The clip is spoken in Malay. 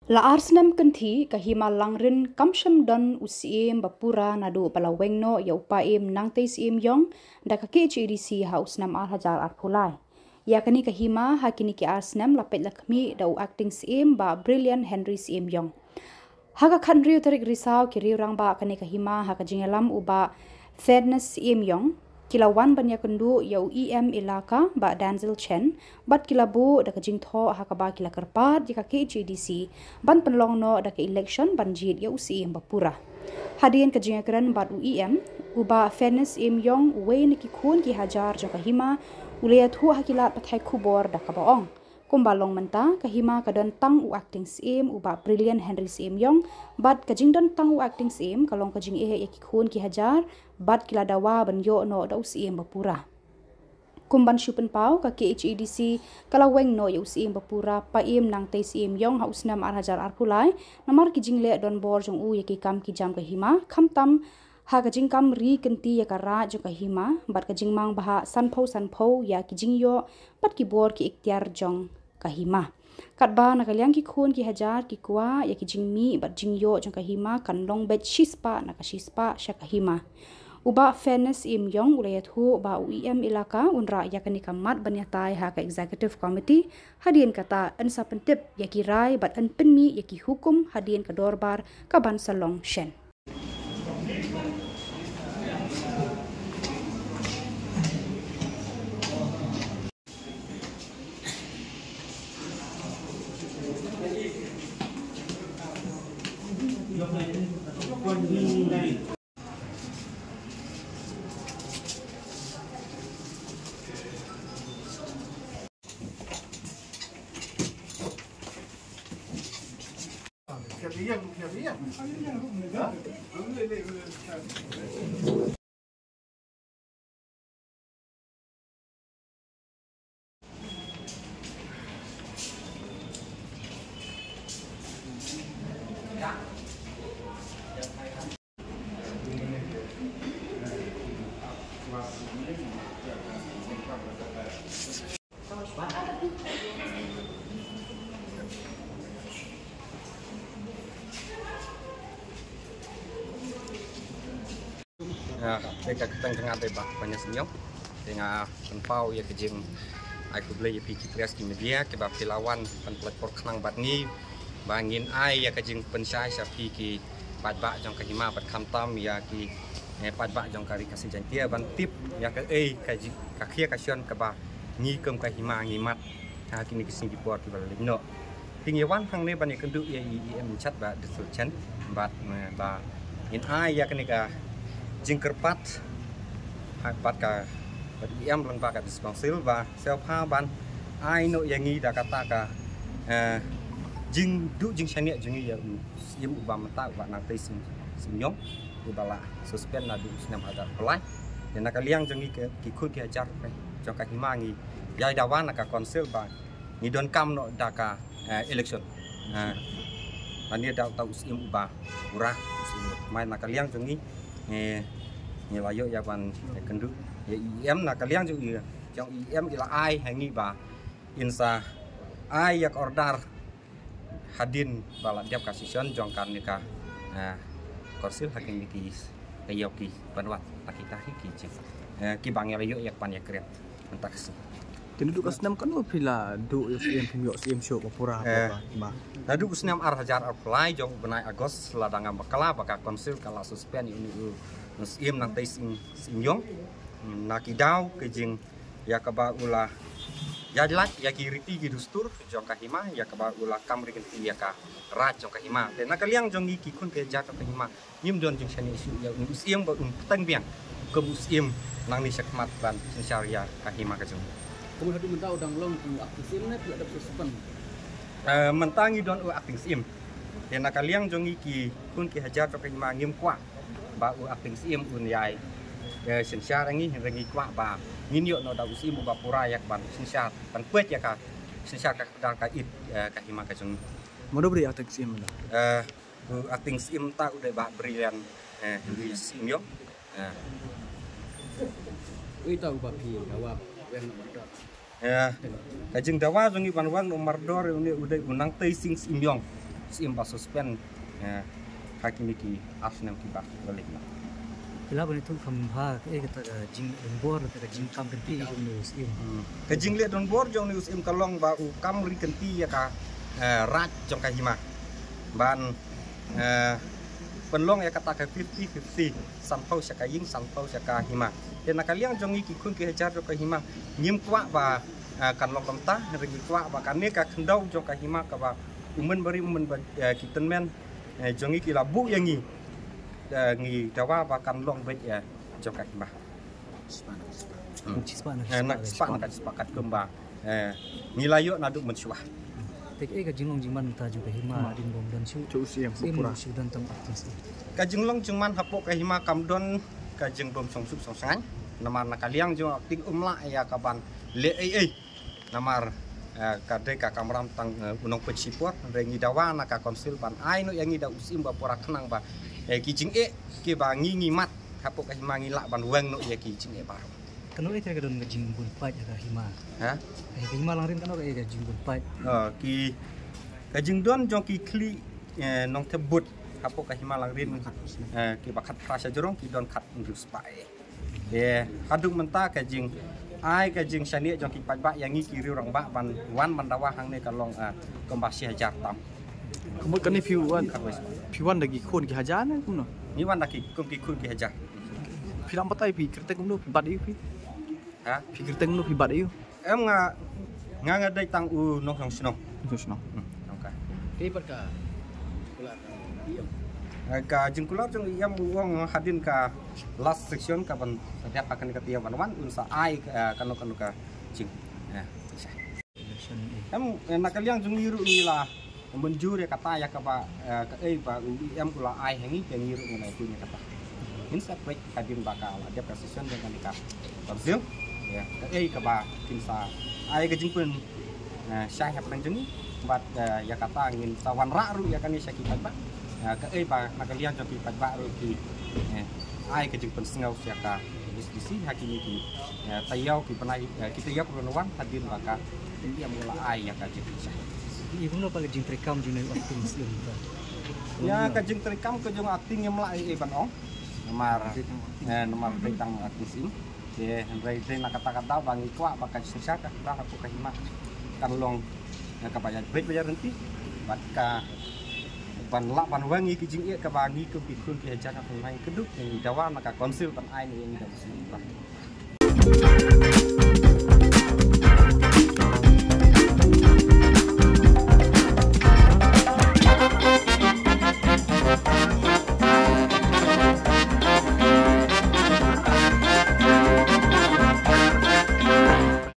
La Arsenam kanthi kahima langrin kamsham don usiem bapura nadu palawengno ya upaim nangte siem yong da ka KHDC house nam hajar arpulai. Ya kani kahima hakini ki Arsenam lapet lakmi da acting siem ba brilliant Henry siem yong. Haka khandriu tarik risau ki riurang ba kani kahima haka jingalam uba fairness siem yong. Kilawan banyak kendu yau EM ilaka ba Danzel Chen bat kilabu da kajing tho hakaba kila kerpat jika KHDC ban penlong no da ke election banjit yau CM bapura hadien kajing keran bat UEM uba fairness em yong we ni ki khun ki hajar jo kahima ulia thu hakilat pathai khubor da kabaong kumbalong menta kahima kadon tang u acting CM uba brilliant Henry CM yong bat kajing don tang u acting CM kalong kajing ki khun ki hajar bat kila dawa banyo no da UCM bapura kumban shupen pau ka KHDC kalaweng no ya UCM bapura paim nang te CM yong hausnam hajar arpulai namar ki jingle don bor jong u yaki kam ki jam kahima khamtam ha ka jingkam ri kenti ya kara jo kahima bat ka jingmang baha sanpho ya ki jingyo bat ki bor ki ikhtiar jong kahima katba nakaliang ki khun ki hajar ki kwa ya ki jingmi bat jingyo jong kahima kan long bet shispa nakashispa sha kahima uba fairness im yong ulayat hu ba UEM ilaka unra yakani kamat banyatai ha ka executive committee hadien kata ansa pentip yaki rai bat an penmi yaki hukum hadien ka dorbar ka ban salong shen Mereka ketang tengah tebak banyak senyum dengan penpau ya kejing aku beli pikir kreas di media kebab pilawan penpelakor kenang batni bangin ai ya kejing pensai sapi ki padbak jong kahima bat khamtam ya ki padbak jong kari kasih jantia ban tip ya ke kajing kakhia kasion kebab ngi kem kahima ngi mat ha kini kising di port ki balino tingyawan hang ne banyak kenduk ya IEM chat ba desul chen bat ba in ai ya kenika jingkerpat bat ka IEM lang ba ka diskonsil ba sel pha ban ai no yang ngi da kata ka jing du jing chania jing ya yem ba mata ba nang te sim nyong ubala suspend na du snam ada pelai dan nak liang jing ki khut ki ajar cho ka hima ngi yai dawan ka konsil ba ngi don kam no da ka election ani da tau sim ba murah main nak liang jing ni layo ya ban kenduk ya IEM nak kalian juga trong IEM ila ai hangi ba insa ai yak ordar hadin bala diap kasison jong kan nika korsil hakim ki kayoki banwat akita ki ki bangel yo yak pan yak kret entak Tinduk Arsenam kan pila du UCM pimyo CM show papura ba nadu usnam hajar apply jong benai agos ladanga bakala baka konsil kala suspend ini UCM nang tais yong nakidau kejing ya kaba ulah ya jelas ya kiriti ki dustur jong kahima ya kaba ulah kamri kenti ya ka raj jong kahima dan nakaliang jong ki kun ke jaka kahima yim don jong shani isu ya UCM ba tang biang ke UCM nang ni sakmat ban syariah kahima kajong kemudian hadu mentau dang long ku aktif net tidak ada suspend mentangi don u acting sim dan nakaliang jong ki kun ki hajar jong kahima ngim kwa ba u acting sim un yai sinsar ngi rengi kwa ba nginyo no da usim ba pura yak ban sinsar ban puet ya ka sinsar ka dang ka it ka hima ka jung modo beri acting sim acting sim ta udah ba brilliant sim yo ui tahu ba pi jawab wen nomor ka jung dawa jung ban wan nomor dor udah unang tei sing sim yong sim ba suspend hakim ki Arsenal ki ba balik na Bila bani tu kambha kata jing bor kata jing kam kenti news im. Ke jing le don bor jong news im kalong ba u kam ri kenti ya ka raj jong ka hima. Ban penlong ya kata ka 50-50 sampau saka ying sampau saka hima. Dan nakaliang jong ki kun ki hajar jong ka hima nyim kwa ba kan long tamta ri kwa ba kan ne ka khendau jong ka hima ka ba umen bari umen ba kiten men jong ki labu yang ni ngi dawa bahkan long bet ya jokak mbah nak sepakat kembang ngilayo naduk mensuah tek ka jinglong jingman ta juga hima din bom dan su UCM Bapura dan tam aktif ka jinglong jingman hapok ka hima kamdon ka jing bom songsuk songsangan namar nakaliang jong akting umla ya kaban le namar kade ka kamram tang unong pecipor rengi dawa naka konsil ban ai no yang ida usim Bapura kenang ba kijing ki ba ngi mat hapok ka hima ngi lak ban weng no ya kijing baru kano ka don jing bun pai ka hima ha hima langrin kano ka jing bun pai ki ka jing don jong ki kli nong tebut hapok ka hima langrin ki ba khat prasa jorong ki don khat ndus pai hadung menta ka jing ai ka jing sani jong ki pai ba yang ngi ki riu rang ba ban wan mandawa hang ne ka long kombasi hajar tam Kemudian kan ni piwan lagi kun ki hajar na kuno. ni wan laki kum ki kun ki hajar Pilam patai pi kerteng kuno pi bad iu pi. ha Pi kerteng kuno pi bad iu. em nga dai tang u no hong sino Terus no. okay Kaipat ka. Pula ka. Iyo. ka jing kulap jong yam wong hadin ka last section ka ban setiap akan ka tiang wan unsa ai kanu ka jing nakaliang jong yiru ni la menjur ya kata ya ka ba ba em kula ai hangi yang yiru ni punya kata insa baik hadin bakal ada precision dengan ka konsil ya ka ba kinsa ai ka jing pun syah hap nang jeng bat ya kata ngin sawan ra ru ya kan ni syaki ba ba nakaliang jong ki ba ru ki ai ka jing pun singau sia ka diskusi hakimi ki tayau ki panai kita ya perluan hadin bakal dia mula ai ya ka jing syah ibu no pakai jing trekam jing waktu muslim ya ka jing trekam ke jong acting yang melai ban ong nomor tentang aktisim ye hendrai nak kata-kata bangi kwa bakal susah ka kita aku ka hima kan long ka bayar break bayar nanti bat ka ban la ban wangi ki jing ka bangi ke pikun ki hajar ka lai keduk yang dawa maka konsil pan ai ni yang dah